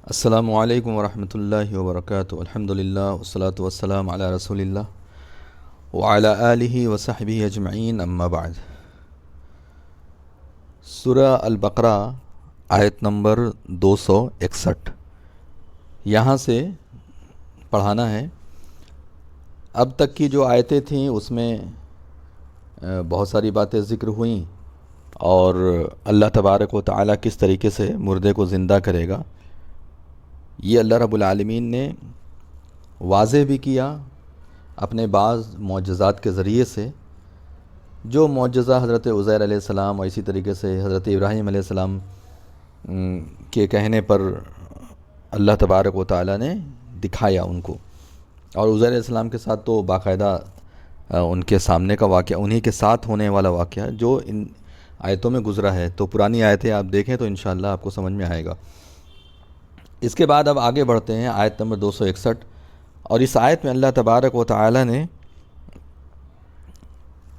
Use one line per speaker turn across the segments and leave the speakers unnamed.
السلام علیکم ورحمۃ اللہ وبرکاتہ الحمدللہ والصلاة والسلام علی رسول اللہ وعلی آلہ وصحبہ اجمعین اما بعد۔ سورہ البقرہ آیت نمبر 261 یہاں سے پڑھانا ہے۔ اب تک کی جو آیتیں تھیں اس میں بہت ساری باتیں ذکر ہوئیں، اور اللہ تبارک و تعالیٰ کس طریقے سے مردے کو زندہ کرے گا یہ اللہ رب العالمین نے واضح بھی کیا اپنے بعض معجزات کے ذریعے سے۔ جو معجزہ حضرت عزیر علیہ السلام اور اسی طریقے سے حضرت ابراہیم علیہ السلام کے کہنے پر اللہ تبارک و تعالیٰ نے دکھایا ان کو، اور عزیر علیہ السلام کے ساتھ تو باقاعدہ ان کے سامنے کا واقعہ، انہی کے ساتھ ہونے والا واقعہ جو ان آیتوں میں گزرا ہے۔ تو پرانی آیتیں آپ دیکھیں تو انشاءاللہ آپ کو سمجھ میں آئے گا۔ اس کے بعد اب آگے بڑھتے ہیں آیت نمبر 261، اور اس آیت میں اللہ تبارک و تعالی نے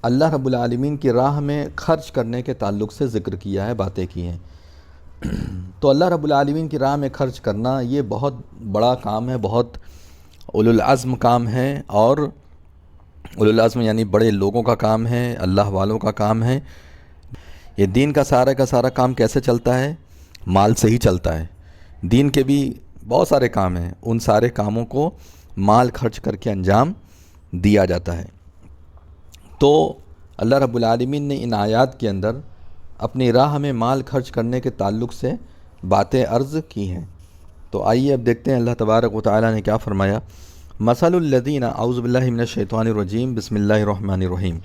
اللہ رب العالمین کی راہ میں خرچ کرنے کے تعلق سے ذکر کیا ہے، باتیں کی ہیں۔ تو اللہ رب العالمین کی راہ میں خرچ کرنا یہ بہت بڑا کام ہے، بہت اولو العزم کام ہے، اور اولو العزم یعنی بڑے لوگوں کا کام ہے، اللہ والوں کا کام ہے۔ یہ دین کا سارا کام کیسے چلتا ہے؟ مال سے ہی چلتا ہے۔ دین کے بھی بہت سارے کام ہیں، ان سارے کاموں کو مال خرچ کر کے انجام دیا جاتا ہے۔ تو اللہ رب العالمین نے ان آیات کے اندر اپنی راہ میں مال خرچ کرنے کے تعلق سے باتیں عرض کی ہیں۔ تو آئیے اب دیکھتے ہیں اللہ تبارک و تعالیٰ نے کیا فرمایا۔ مثل الذین، اعوذ باللہ من الشیطان الرجیم، بسم اللہ الرحمن الرحیم۔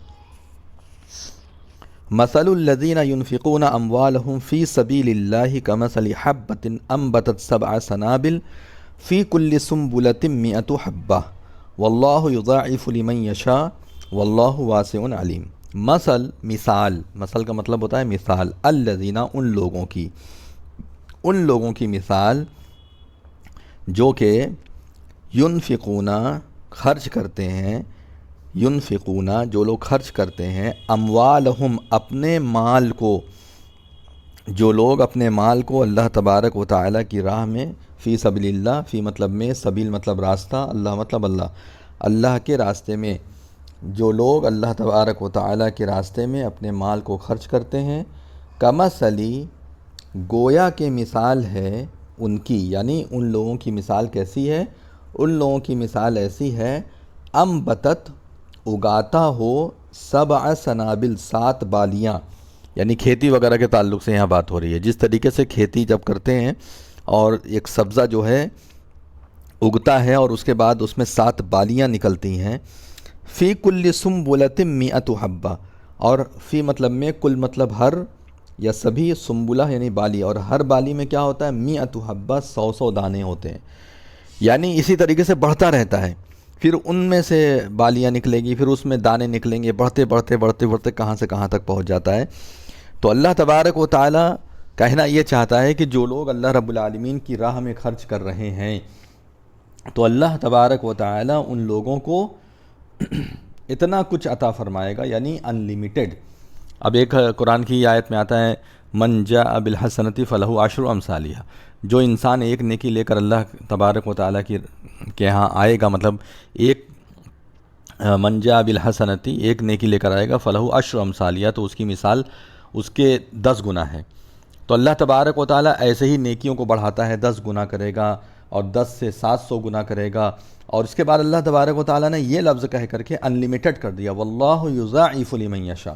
مثل الذین ينفقون اموالهم فی سبیل اللہ کمثل حبۃ انبتت سبع سنابل فی کل سنبلۃ مئۃ حبۃ واللہ یضاعف لمن یشاء واللہ واسع علیم۔ مثال کا مطلب ہوتا ہے مثال، الذین، ان لوگوں کی مثال جو کہ ینفقون، خرچ کرتے ہیں، ینفقون، جو لوگ خرچ کرتے ہیں، اموالہم، اپنے مال کو، جو لوگ اپنے مال کو اللہ تبارک و تعالیٰ کی راہ میں، فی سبیل اللہ، فی مطلب میں، سبیل مطلب راستہ، اللہ مطلب اللہ کے راستے میں، جو لوگ اللہ تبارک و تعالیٰ کے راستے میں اپنے مال کو خرچ کرتے ہیں، کمثلی، گویا کہ مثال ہے ان کی، یعنی ان لوگوں کی مثال کیسی ہے؟ ان لوگوں کی مثال ایسی ہے، انبتت، اگاتا ہو، سبع سنابل، 7 بالیاں، یعنی کھیتی وغیرہ کے تعلق سے یہاں بات ہو رہی ہے۔ جس طریقے سے کھیتی جب کرتے ہیں اور ایک سبزہ جو ہے اگتا ہے اور اس کے بعد اس میں 7 بالیاں نکلتی ہیں، فی کل سنبلۃ مئۃ حبۃ، اور فی مطلب میں، کل مطلب ہر یا سبھی، سنبلہ یعنی بالی، اور ہر بالی میں کیا ہوتا ہے؟ مئۃ حبۃ، 100 دانے ہوتے ہیں، یعنی اسی طریقے سے بڑھتا رہتا ہے۔ پھر ان میں سے بالیاں نکلے گی، پھر اس میں دانے نکلیں گے، بڑھتے کہاں سے کہاں تک پہنچ جاتا ہے۔ تو اللہ تبارک و تعالیٰ کہنا یہ چاہتا ہے کہ جو لوگ اللہ رب العالمین کی راہ میں خرچ کر رہے ہیں، تو اللہ تبارک و تعالیٰ ان لوگوں کو اتنا کچھ عطا فرمائے گا، یعنی انلیمیٹڈ۔ اب ایک قرآن کی آیت میں آتا ہے، من جاء بالحسنۃ فلہ عشر امثالھا، جو انسان ایک نیکی لے کر اللہ تبارک و تعالیٰ کے ہاں آئے گا، مطلب ایک من جاء بالحسنۃ، ایک نیکی لے کر آئے گا، فلہ عشر امثالھا، تو اس کی مثال اس کے 10 گنا ہے۔ تو اللہ تبارک و تعالیٰ ایسے ہی نیکیوں کو بڑھاتا ہے، 10 گنا کرے گا، اور 10 سے 700 گنا کرے گا، اور اس کے بعد اللہ تبارک و تعالیٰ نے یہ لفظ کہہ کر کے انلیمیٹڈ کر دیا، واللہ یضاعف لمن یشاء،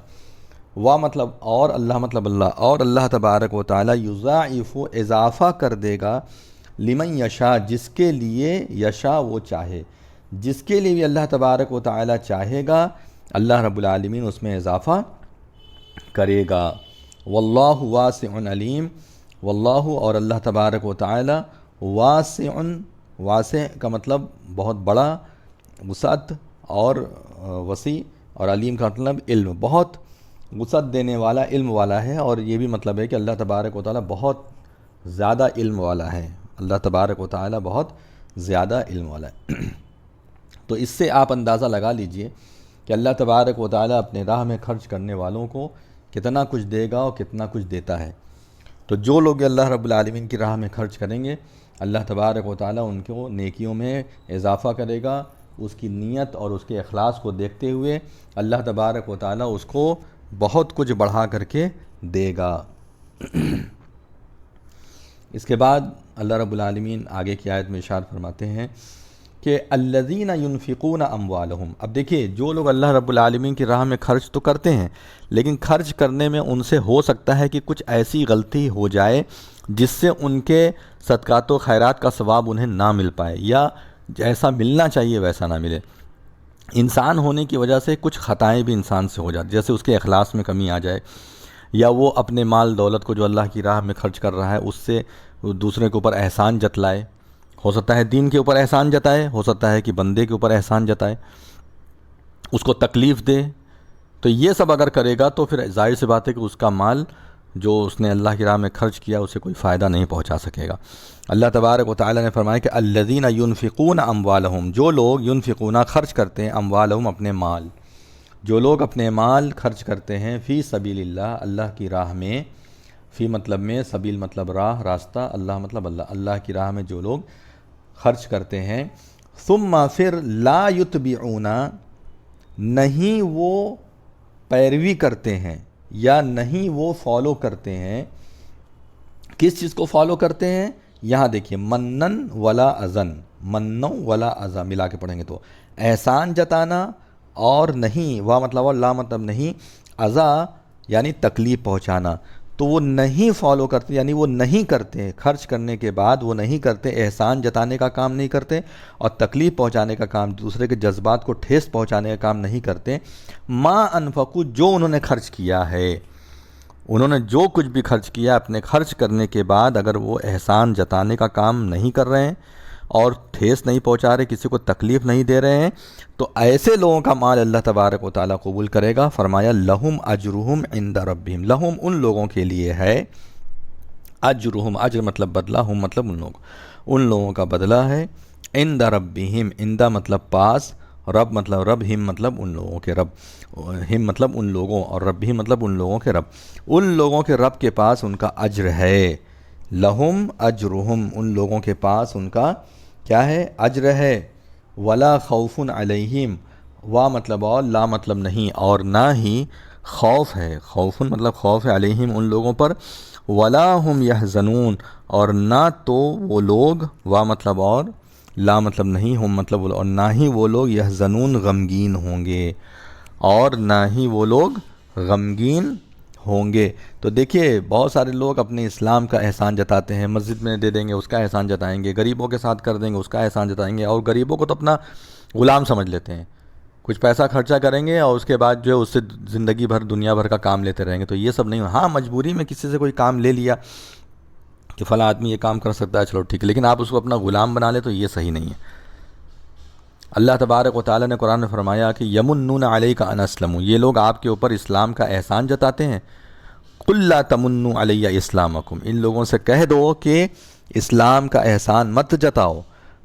مطلب اور اللہ مطلب اللہ، اور اللہ تبارک و تعالیٰ یضاعف، اضافہ کر دے گا، لمن یشاء، جس کے لیے، یشاء وہ چاہے، جس کے لیے بھی اللہ تبارک و تعالیٰ چاہے گا، اللہ رب العالمین اس میں اضافہ کرے گا۔ واللہ واسع علیم، واللہ، اور اللہ تبارک و تعالیٰ، واسع کا مطلب بہت بڑا، وسعت اور وسیع، اور علیم کا مطلب علم، بہت وسعت دینے والا، علم والا ہے۔ اور یہ بھی مطلب ہے کہ اللہ تبارک و تعالیٰ بہت زیادہ علم والا ہے، اللہ تبارک و تعالیٰ بہت زیادہ علم والا ہے۔ تو اس سے آپ اندازہ لگا لیجئے کہ اللہ تبارک و تعالیٰ اپنے راہ میں خرچ کرنے والوں کو کتنا کچھ دے گا اور کتنا کچھ دیتا ہے۔ تو جو لوگ اللہ رب العالمین کی راہ میں خرچ کریں گے اللہ تبارک و تعالیٰ ان کو نیکیوں میں اضافہ کرے گا، اس کی نیت اور اس کے اخلاص کو دیکھتے ہوئے اللہ تبارک و تعالیٰ اس کو بہت کچھ بڑھا کر کے دے گا۔ اس کے بعد اللہ رب العالمین آگے کی آیت میں ارشاد فرماتے ہیں کہ الذین ینفقون اموالہم۔ اب دیکھیے، جو لوگ اللہ رب العالمین کی راہ میں خرچ تو کرتے ہیں، لیکن خرچ کرنے میں ان سے ہو سکتا ہے کہ کچھ ایسی غلطی ہو جائے جس سے ان کے صدقات و خیرات کا ثواب انہیں نہ مل پائے، یا جیسا ملنا چاہیے ویسا نہ ملے۔ انسان ہونے کی وجہ سے کچھ خطائیں بھی انسان سے ہو جاتی، جیسے اس کے اخلاص میں کمی آ جائے، یا وہ اپنے مال دولت کو جو اللہ کی راہ میں خرچ کر رہا ہے اس سے دوسرے کے اوپر احسان جتلائے۔ ہو سکتا ہے دین کے اوپر احسان جتائے، ہو سکتا ہے کہ بندے کے اوپر احسان جتائے، اس کو تکلیف دے۔ تو یہ سب اگر کرے گا تو پھر ظاہر سی بات ہے کہ اس کا مال جو اس نے اللہ کی راہ میں خرچ کیا اسے کوئی فائدہ نہیں پہنچا سکے گا۔ اللہ تبارک و تعالیٰ نے فرمایا کہ الذین ینفقون اموالہم، جو لوگ ینفقون خرچ کرتے ہیں اموالہم اپنے مال، جو لوگ اپنے مال خرچ کرتے ہیں فی سبیل اللہ، اللہ کی راہ میں، فی مطلب میں، سبیل مطلب راہ، راستہ، اللہ مطلب اللہ، اللہ کی راہ میں جو لوگ خرچ کرتے ہیں، ثم پھر لا یتبعون، نہیں وہ پیروی کرتے ہیں یا نہیں وہ فالو کرتے ہیں۔ کس چیز کو فالو کرتے ہیں؟ یہاں دیکھیے، منن ولا ازن، منو ولا ازا ملا کے پڑھیں گے تو احسان جتانا اور نہیں، وا مطلب اور لا مطلب نہیں، ازا یعنی تکلیف پہنچانا، تو وہ نہیں فالو کرتے، یعنی وہ نہیں کرتے، خرچ کرنے کے بعد وہ نہیں کرتے، احسان جتانے کا کام نہیں کرتے اور تکلیف پہنچانے کا کام، دوسرے کے جذبات کو ٹھیس پہنچانے کا کام نہیں کرتے۔ ما انفقوا، جو انہوں نے خرچ کیا ہے، انہوں نے جو کچھ بھی خرچ کیا، اپنے خرچ کرنے کے بعد اگر وہ احسان جتانے کا کام نہیں کر رہے ہیں اور ٹھیس نہیں پہنچا رہے، کسی کو تکلیف نہیں دے رہے ہیں، تو ایسے لوگوں کا مال اللہ تبارک و تعالیٰ قبول کرے گا۔ فرمایا لہم اجرہم عند ربہم، لہم ان لوگوں کے لیے ہے، اجرہم، اجر مطلب بدلہ، ہم مطلب ان لوگوں کا بدلہ ہے، عند ربہم، عند مطلب پاس، رب مطلب رب، ہم مطلب ان لوگوں کے رب، ہم مطلب ان لوگوں، اور رب ہم مطلب ان لوگوں کے رب، ان لوگوں کے رب کے پاس ان کا اجر ہے۔ لہم اجرہم، ان لوگوں کے پاس ان کا کیا ہے؟ اجر ہے۔ ولا خوف علیہم، وا مطلب اور لا مطلب نہیں، اور نہ ہی خوف ہے، خوف مطلب خوف ہے، علیہم ان لوگوں پر، ولا ہم یحزنون، اور نہ تو وہ لوگ، وا مطلب اور لا مطلب نہیں، ہم مطلب اور نہ ہی وہ لوگ یحزنون غمگین ہوں گے، اور نہ ہی وہ لوگ غمگین ہوں گے۔ تو دیکھیے، بہت سارے لوگ اپنے اسلام کا احسان جتاتے ہیں، مسجد میں دے دیں گے اس کا احسان جتائیں گے، غریبوں کے ساتھ کر دیں گے اس کا احسان جتائیں گے، اور غریبوں کو تو اپنا غلام سمجھ لیتے ہیں، کچھ پیسہ خرچہ کریں گے اور اس کے بعد جو ہے اس سے زندگی بھر دنیا بھر کا کام لیتے رہیں گے۔ تو یہ سب نہیں، ہاں مجبوری میں کسی سے کوئی کام لے لیا کہ فلاں آدمی یہ کام کر سکتا ہے، چلو ٹھیک ہے، لیکن آپ اس کو اپنا غلام بنا لے تو یہ صحیح نہیں ہے۔ اللہ تبارک و تعالیٰ نے قرآن میں فرمایا کہ یمنون علیک ان اسلموا، یہ لوگ آپ کے اوپر اسلام کا احسان جتاتے ہیں۔ قل لا تمنوا علی اسلامکم، ان لوگوں سے کہہ دو کہ اسلام کا احسان مت جتاؤ،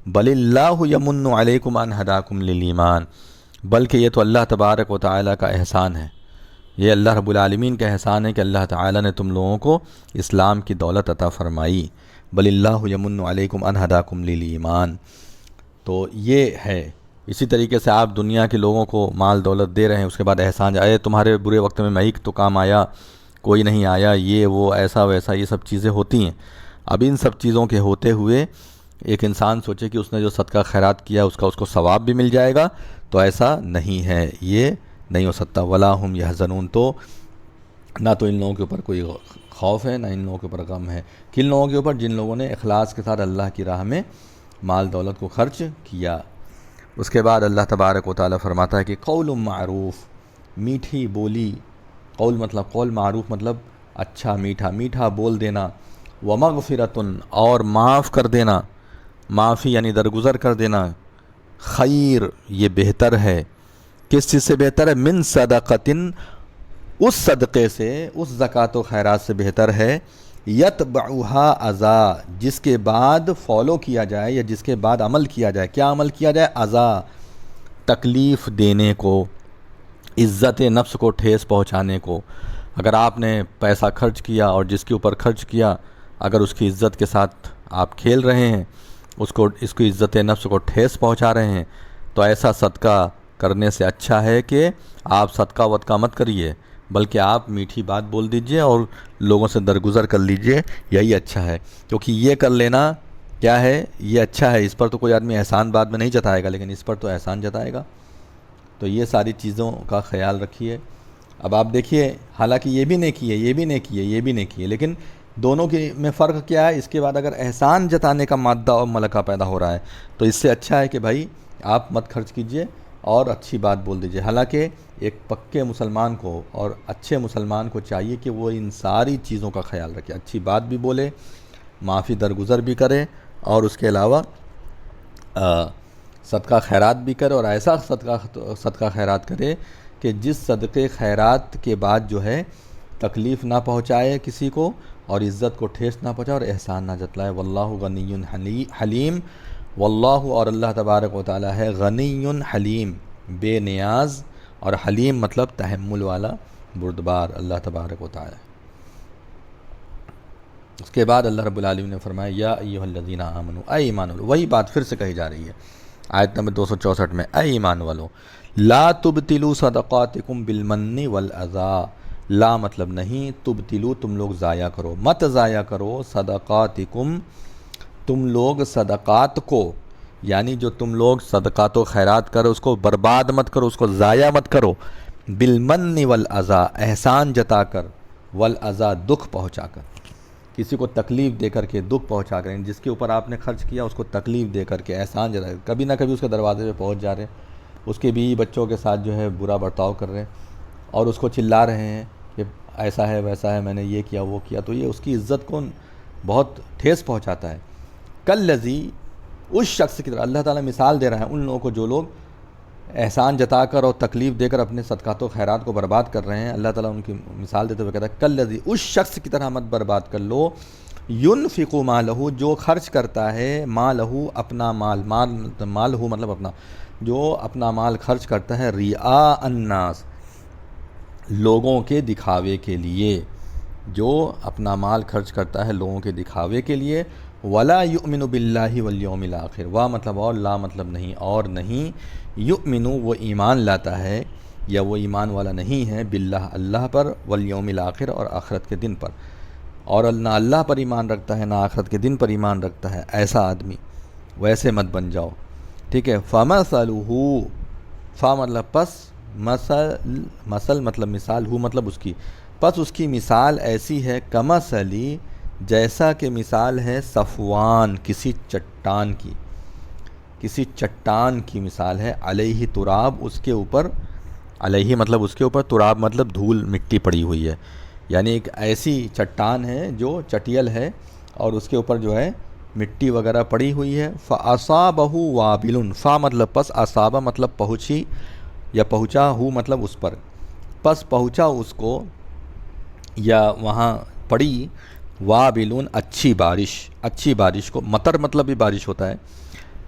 بل اللہ یمن علیکم ان ہداکم للایمان، بلکہ یہ تو اللہ تبارک و تعالیٰ کا احسان ہے، یہ اللہ رب العالمین کا احسان ہے کہ اللہ تعالیٰ نے تم لوگوں کو اسلام کی دولت عطا فرمائی، بل اللہ یمن علیکم ان ہداکم للایمان۔ تو یہ ہے، اسی طریقے سے آپ دنیا کے لوگوں کو مال دولت دے رہے ہیں، اس کے بعد احسان آئے تمہارے برے وقت میں ہی تو کام آیا، کوئی نہیں آیا، یہ وہ ایسا ویسا، یہ سب چیزیں ہوتی ہیں۔ اب ان سب چیزوں کے ہوتے ہوئے ایک انسان سوچے کہ اس نے جو صدقہ خیرات کیا اس کو ثواب بھی مل جائے گا، تو ایسا نہیں ہے، یہ نہیں ہو سکتا۔ ولا ہم یحزنون، تو نہ تو ان لوگوں کے اوپر کوئی خوف ہے، نہ ان لوگوں کے اوپر غم ہے، کن لوگوں کے اوپر؟ جن لوگوں نے اخلاص کے ساتھ اللہ کی راہ میں مال دولت کو خرچ کیا۔ اس کے بعد اللہ تبارک و تعالیٰ فرماتا ہے کہ قول معروف، میٹھی بولی، قول مطلب قول، معروف مطلب اچھا میٹھا، میٹھا بول دینا، ومغفرۃ، اور معاف کر دینا، معافی یعنی درگزر کر دینا، خیر یہ بہتر ہے، کس چیز سے بہتر ہے؟ من صدقۃ، اس صدقے سے، اس زکوٰۃ و خیرات سے بہتر ہے، یتبعھا اذی، جس کے بعد فالو کیا جائے یا جس کے بعد عمل کیا جائے۔ کیا عمل کیا جائے؟ اذی، تکلیف دینے کو، عزت نفس کو ٹھیس پہنچانے کو۔ اگر آپ نے پیسہ خرچ کیا اور جس کے اوپر خرچ کیا اگر اس کی عزت کے ساتھ آپ کھیل رہے ہیں، اس کو عزت نفس کو ٹھیس پہنچا رہے ہیں، تو ایسا صدقہ کرنے سے اچھا ہے کہ آپ صدقہ ودقہ مت کریے، بلکہ آپ میٹھی بات بول دیجئے اور لوگوں سے درگزر کر لیجئے، یہی اچھا ہے۔ کیونکہ یہ کر لینا کیا ہے، یہ اچھا ہے، اس پر تو کوئی آدمی احسان بعد میں نہیں جتائے گا، لیکن اس پر تو احسان جتائے گا۔ تو یہ ساری چیزوں کا خیال رکھیے۔ اب آپ دیکھیے، حالانکہ یہ بھی نیکی ہے، یہ بھی نیکی ہے، یہ بھی نیکی ہے، لیکن دونوں کی میں فرق کیا ہے؟ اس کے بعد اگر احسان جتانے کا مادہ اور ملکہ پیدا ہو رہا ہے تو اس سے اچھا ہے کہ بھائی آپ مت خرچ کیجئے اور اچھی بات بول دیجئے۔ حالانکہ ایک پکے مسلمان کو اور اچھے مسلمان کو چاہیے کہ وہ ان ساری چیزوں کا خیال رکھے، اچھی بات بھی بولے، معافی درگزر بھی کرے، اور اس کے علاوہ صدقہ خیرات بھی کرے، اور ایسا صدقہ خیرات کرے کہ جس صدقے خیرات کے بعد جو ہے تکلیف نہ پہنچائے کسی کو، اور عزت کو ٹھیس نہ پہنچائے، اور احسان نہ جتلائے۔ واللہ غنی حلیم، واللہ اور اللہ تبارک و تعالی ہے غنی حلیم، بے نیاز، اور حلیم مطلب تحمل والا، بردبار اللہ تبارک و تعالی۔ اس کے بعد اللہ رب العالمین نے فرمایا یا ایھا الذین آمنوا، اے ایمان والو، وہی بات پھر سے کہی جا رہی ہے آیت نمبر 264 میں، اے ایمان والو لا تبطلوا صدقاتکم بالمن والاذی، لا مطلب نہیں، تبطلوا تم لوگ ضائع کرو، مت ضائع کرو، صدقاتکم تم لوگ صدقات کو، یعنی جو تم لوگ صدقات و خیرات کرو اس کو برباد مت کرو، اس کو ضائع مت کرو، بالمن والاذی احسان جتا کر، والاذی دکھ پہنچا کر، کسی کو تکلیف دے کر کے، دکھ پہنچا کر، جس کے اوپر آپ نے خرچ کیا اس کو تکلیف دے کر کے، احسان جتا کر، کبھی نہ کبھی اس کے دروازے پہ پہنچ جا رہے ہیں، اس کے بیوی بچوں کے ساتھ جو ہے برا برتاؤ کر رہے ہیں اور اس کو چلا رہے ہیں کہ ایسا ہے ویسا ہے، میں نے یہ کیا وہ کیا، تو یہ اس کی عزت کو بہت ٹھیس پہنچاتا ہے۔ کالذی، اس شخص کی طرح اللہ تعالیٰ مثال دے رہا ہے ان لوگوں کو جو لوگ احسان جتا کر اور تکلیف دے کر اپنے صدقات و خیرات کو برباد کر رہے ہیں۔ اللہ تعالیٰ ان کی مثال دیتے ہوئے کہتا ہے کالذی، اس شخص کی طرح مت برباد کر لو، ينفق مالہ، جو خرچ کرتا ہے، مالہ اپنا مال، مالہ مطلب اپنا، جو اپنا مال خرچ کرتا ہے، رعاء الناس لوگوں کے دکھاوے کے لیے، جو اپنا مال خرچ کرتا ہے لوگوں کے دکھاوے کے لیے، ولا یؤمن باللہ والیوم الآخر، وا مطلب اور، لا مطلب نہیں، اور نہیں، یؤمن وہ ایمان لاتا ہے یا وہ ایمان والا نہیں ہے، باللہ اللہ پر، والیوم الآخر اور آخرت کے دن پر، اور نہ اللہ پر ایمان رکھتا ہے نہ آخرت کے دن پر ایمان رکھتا ہے، ایسا آدمی ویسے مت بن جاؤ، ٹھیک ہے۔ فَمَثَلُهُ، فا مطلب پس، مثل مطلب مثال، ہو مطلب اس کی، پس اس کی مثال ایسی ہے، کمثلی جیسا کہ مثال ہے، صفوان کسی چٹان کی، کسی چٹان کی مثال ہے، علیہ تراب اس کے اوپر، علیہ مطلب اس کے اوپر، تراب مطلب دھول مٹی پڑی ہوئی ہے، یعنی ایک ایسی چٹان ہے جو چٹیل ہے اور اس کے اوپر جو ہے مٹی وغیرہ پڑی ہوئی ہے، فَأَصَابَهُ وَابِلٌ، فا مطلب پس، اصابہ مطلب پہنچی یا پہنچا، ہو مطلب اس پر، پس پہنچا اس کو یا وہاں پڑی، وابلٌ اچھی بارش، اچھی بارش کو، مطر مطلب بھی بارش ہوتا ہے،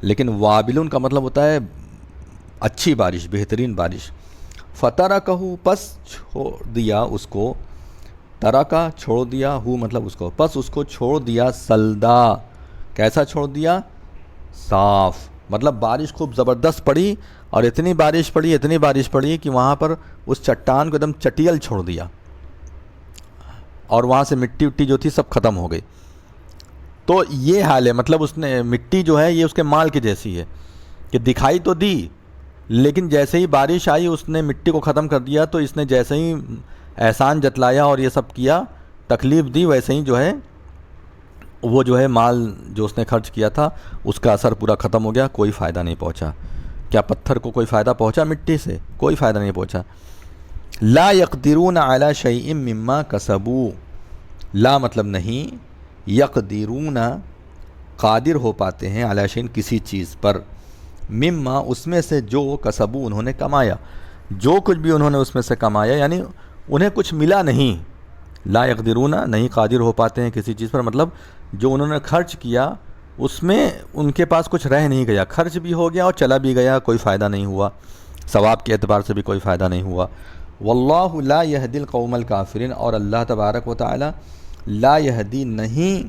لیکن وابلٌ کا مطلب ہوتا ہے اچھی بارش، بہترین بارش، فَتَرَكَهُ پس چھوڑ دیا اس کو، ترکا چھوڑ دیا، ہو مطلب اس کو، پس اس کو چھوڑ دیا، سلدا کیسا چھوڑ دیا، صاف، مطلب بارش خوب زبردست پڑی اور اتنی بارش پڑی، اتنی بارش پڑی کہ وہاں پر اس چٹان کو ایک دم چٹیل چھوڑ دیا اور وہاں سے مٹی وٹی جو تھی سب ختم ہو گئی۔ تو یہ حال ہے، مطلب اس نے مٹی جو ہے یہ اس کے مال کی جیسی ہے کہ دکھائی تو دی، لیکن جیسے ہی بارش آئی اس نے مٹی کو ختم کر دیا، تو اس نے جیسے ہی احسان جتلایا اور یہ سب کیا، تکلیف دی، ویسے ہی جو ہے وہ جو ہے مال جو اس نے خرچ کیا تھا اس کا اثر پورا ختم ہو گیا، کوئی فائدہ نہیں پہنچا۔ کیا پتھر کو کوئی فائدہ پہنچا مٹی سے؟ کوئی فائدہ نہیں پہنچا۔ لا یقدرون علی شیء مما کسبوا، لا مطلب نہیں، یقدرون قادر ہو پاتے ہیں، علی شیء کسی چیز پر، مما اس میں سے جو، کسبوا انہوں نے کمایا، جو کچھ بھی انہوں نے اس میں سے کمایا، یعنی انہیں کچھ ملا نہیں، لا یقدرون نہیں قادر ہو پاتے ہیں کسی چیز پر، مطلب جو انہوں نے خرچ کیا اس میں ان کے پاس کچھ رہ نہیں گیا، خرچ بھی ہو گیا اور چلا بھی گیا، کوئی فائدہ نہیں ہوا، ثواب کے اعتبار سے بھی کوئی فائدہ نہیں ہوا۔ واللہ لا یہدی القوم الکافرین، اور اللہ تبارک و تعالی لا یہدی نہیں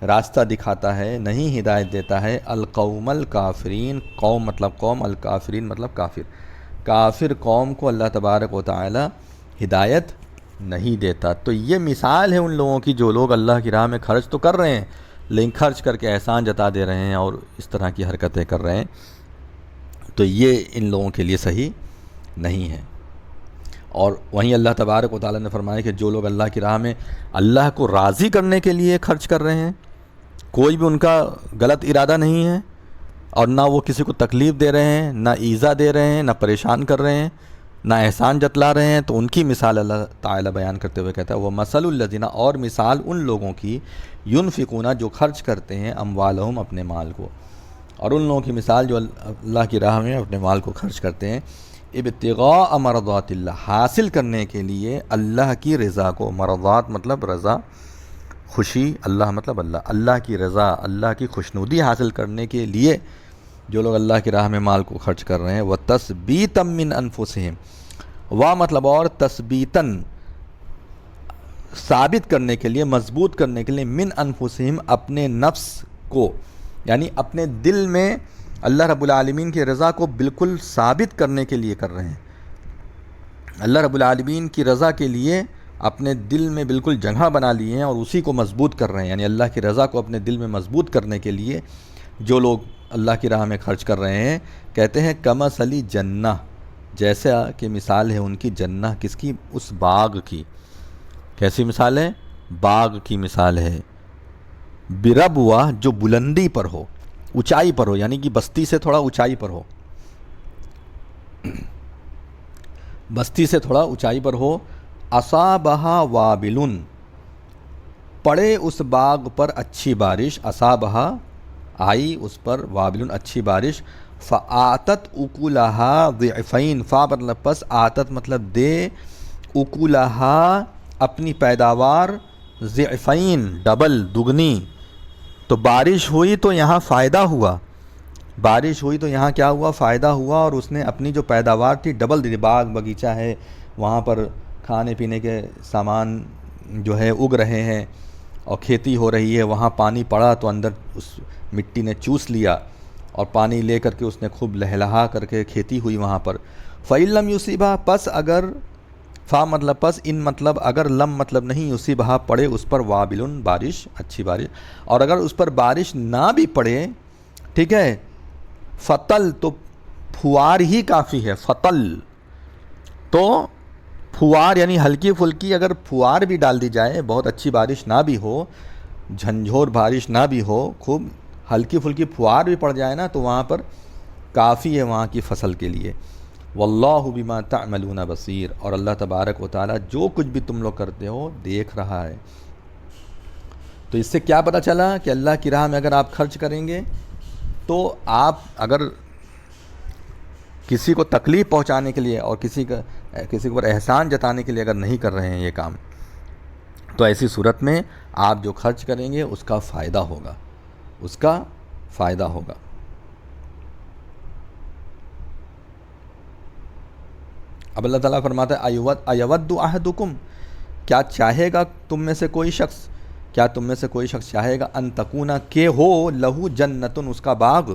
راستہ دکھاتا ہے، نہیں ہدایت دیتا ہے القوم الکافرین، قوم مطلب قوم، الکافرین مطلب کافر، کافر قوم کو اللہ تبارک و تعالی ہدایت نہیں دیتا۔ تو یہ مثال ہے ان لوگوں کی جو لوگ اللہ کی راہ میں خرچ تو کر رہے ہیں لیکن خرچ کر کے احسان جتا دے رہے ہیں اور اس طرح کی حرکتیں کر رہے ہیں، تو یہ ان لوگوں کے لیے صحیح نہیں ہے۔ اور وہیں اللہ تبارک و تعالیٰ نے فرمایا کہ جو لوگ اللہ کی راہ میں اللہ کو راضی کرنے کے لیے خرچ کر رہے ہیں، کوئی بھی ان کا غلط ارادہ نہیں ہے اور نہ وہ کسی کو تکلیف دے رہے ہیں، نہ ایذا دے رہے ہیں، نہ پریشان کر رہے ہیں، نہ احسان جتلا رہے ہیں، تو ان کی مثال اللہ تعالیٰ بیان کرتے ہوئے کہتا ہے وہ مثل الذین، اور مثال ان لوگوں کی ینفقون جو خرچ کرتے ہیں اموالہم اپنے مال کو، اور ان لوگوں کی مثال جو اللہ کی راہ میں اپنے مال کو خرچ کرتے ہیں ابتغاء مرضات اللہ، حاصل کرنے کے لیے اللہ کی رضا کو، مرضات مطلب رضا، خوشی، اللہ مطلب اللہ، اللہ کی رضا، اللہ کی خوشنودی حاصل کرنے کے لیے جو لوگ اللہ کی راہ میں مال کو خرچ کر رہے ہیں، وَتَثْبِيتًا مِّنْ أَنفُسِهِمْ، وا مطلب اور تثبیتاً ثابت کرنے کے لیے، مضبوط کرنے کے لیے، من انفسہم اپنے نفس کو، یعنی اپنے دل میں اللہ رب العالمین کی رضا کو بالکل ثابت کرنے کے لیے کر رہے ہیں، اللہ رب العالمین کی رضا کے لیے اپنے دل میں بالکل جگہ بنا لیے ہیں اور اسی کو مضبوط کر رہے ہیں، یعنی اللہ کی رضا کو اپنے دل میں مضبوط کرنے کے لیے جو لوگ اللہ کی راہ میں خرچ کر رہے ہیں، کہتے ہیں کمثلی جنہ، جیسا کہ مثال ہے ان کی جنہ، کس کی؟ اس باغ کی۔ کیسی مثال ہے؟ باغ کی مثال ہے، بربوہ جو بلندی پر ہو، اونچائی پر ہو، یعنی کہ بستی سے تھوڑا اونچائی پر ہو، بستی سے تھوڑا اونچائی پر ہو، اصابہا وابل، پڑے اس باغ پر اچھی بارش، اصابہا آئی اس پر، وابل اچھی بارش، فآتت اکلہا ضعفین، فا مطلب پس، آتت مطلب دے، اکلہا اپنی پیداوار، ضعفین ڈبل دگنی، تو بارش ہوئی تو یہاں فائدہ ہوا، بارش ہوئی تو یہاں کیا ہوا؟ فائدہ ہوا، اور اس نے اپنی جو پیداوار تھی ڈبل دی، باغ بگیچہ ہے، وہاں پر کھانے پینے کے سامان جو ہے اگ رہے ہیں اور کھیتی ہو رہی ہے، وہاں پانی پڑا تو اندر اس مٹی نے چوس لیا اور پانی لے کر کے اس نے خوب لہلہا کر کے کھیتی ہوئی وہاں پر۔ فَإِن لَمْ يُصِبْهَا، پس اگر، فا مطلب پس، ان مطلب اگر، لم مطلب نہیں، یصیبہا پڑے اس پر، وابل بارش، اچھی بارش، اور اگر اس پر بارش نہ بھی پڑے، ٹھیک ہے، فتل تو پھوار ہی کافی ہے، فتل تو پھوار، یعنی ہلکی پھلکی اگر پھوار بھی ڈال دی جائے، بہت اچھی بارش نہ بھی ہو، جھنجھور بارش نہ بھی ہو، خوب ہلکی پھلکی پھوار بھی پڑ جائے نا، تو وہاں پر کافی ہے وہاں کی فصل کے لیے۔ واللہ بما تعملون بصیر، اور اللہ تبارک و تعالی جو کچھ بھی تم لوگ کرتے ہو دیکھ رہا ہے۔ تو اس سے کیا پتہ چلا کہ اللہ کی راہ میں اگر آپ خرچ کریں گے تو آپ اگر کسی کو تکلیف پہنچانے کے لیے اور کسی کے اوپر احسان جتانے کے لیے اگر نہیں کر رہے ہیں یہ کام، تو ایسی صورت میں آپ جو خرچ کریں گے اس کا فائدہ ہوگا، اس کا فائدہ ہوگا۔ اب اللہ تعالیٰ فرماتا ہے ایود احدکم، کیا چاہے گا تم میں سے کوئی شخص، کیا تم میں سے کوئی شخص چاہے گا ان تکونا کہ ہو لہو جنتن اس کا باغ،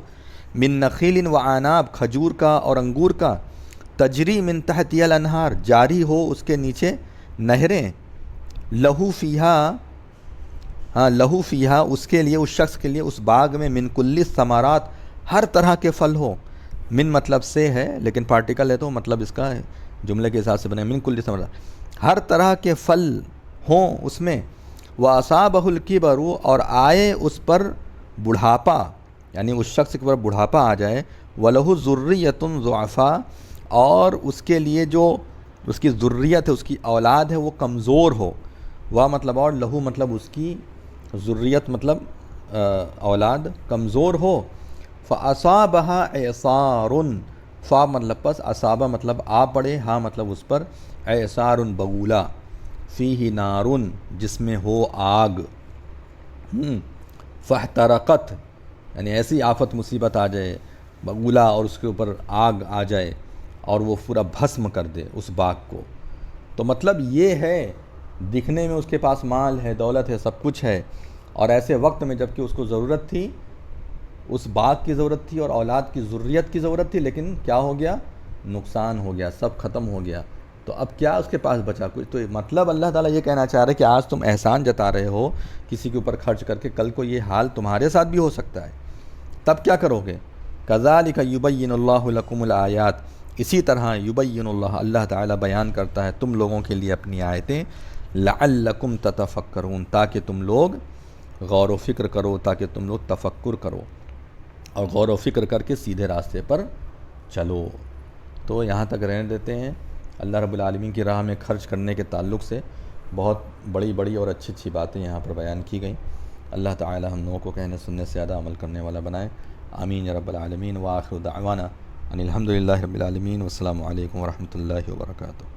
من نخیل و عناب کھجور کا اور انگور کا، تجری من تحتی الانہار جاری ہو اس کے نیچے نہریں، لہو فیہا، ہاں لہو فیہا اس کے لیے، اس شخص کے لیے اس باغ میں، من کل الثمرات ہر طرح کے پھل ہو، من مطلب سے ہے لیکن پارٹیکل ہے تو مطلب اس کا جملے کے حساب سے بنے، من کل الثمرات ہر طرح کے پھل ہوں اس میں، وَأَصَابَهُ الْكِبَرُ اور آئے اس پر بڑھاپا، یعنی اس شخص کے اوپر بڑھاپا آ جائے، وَلَهُ ذُرِّيَّةٌ ضُعَفَاء اور اس کے لیے جو اس کی ذریت ہے، اس کی اولاد ہے وہ کمزور ہو، وا مطلب اور، لہو مطلب اس کی، ذریت مطلب اولاد کمزور ہو، فَأَصَابَهَا إِعْصَارٌ، فا مطلب پس، اصابہ مطلب آ پڑے، ہاں مطلب اس پر، اعصار بگولا، فیہ نارن جس میں ہو آگ، فاحترقت یعنی ایسی آفت مصیبت آ جائے، بگولا اور اس کے اوپر آگ آ جائے اور وہ پورا بھسم کر دے اس باغ کو۔ تو مطلب یہ ہے، دکھنے میں اس کے پاس مال ہے، دولت ہے، سب کچھ ہے، اور ایسے وقت میں جب کہ اس کو ضرورت تھی، اس باغ کی ضرورت تھی اور اولاد کی ذریت کی ضرورت تھی، لیکن کیا ہو گیا؟ نقصان ہو گیا، سب ختم ہو گیا۔ تو اب کیا اس کے پاس بچا کچھ؟ تو مطلب اللہ تعالیٰ یہ کہنا چاہ رہے کہ آج تم احسان جتا رہے ہو کسی کے اوپر خرچ کر کے، کل کو یہ حال تمہارے ساتھ بھی ہو سکتا ہے، تب کیا کرو گے؟ کذالک یبین اللہ لکم الآیات، اسی طرح یبین اللہ تعالیٰ بیان کرتا ہے تم لوگوں کے لیے اپنی آیتیں، لعلکم تتفکرون، تاکہ تم لوگ غور و فکر کرو، تاکہ تم لوگ تفکر کرو اور غور و فکر کر کے سیدھے راستے پر چلو۔ تو یہاں تک رہنے دیتے ہیں۔ اللہ رب العالمین کی راہ میں خرچ کرنے کے تعلق سے بہت بڑی بڑی اور اچھی اچھی باتیں یہاں پر بیان کی گئیں۔ اللہ تعالی ہم لوگوں کو کہنے سننے سے زیادہ عمل کرنے والا بنائے، آمین یا رب العالمین۔ وآخر دعوانا ان الحمد للہ رب العالمین، والسلام علیکم ورحمۃ اللہ وبرکاتہ۔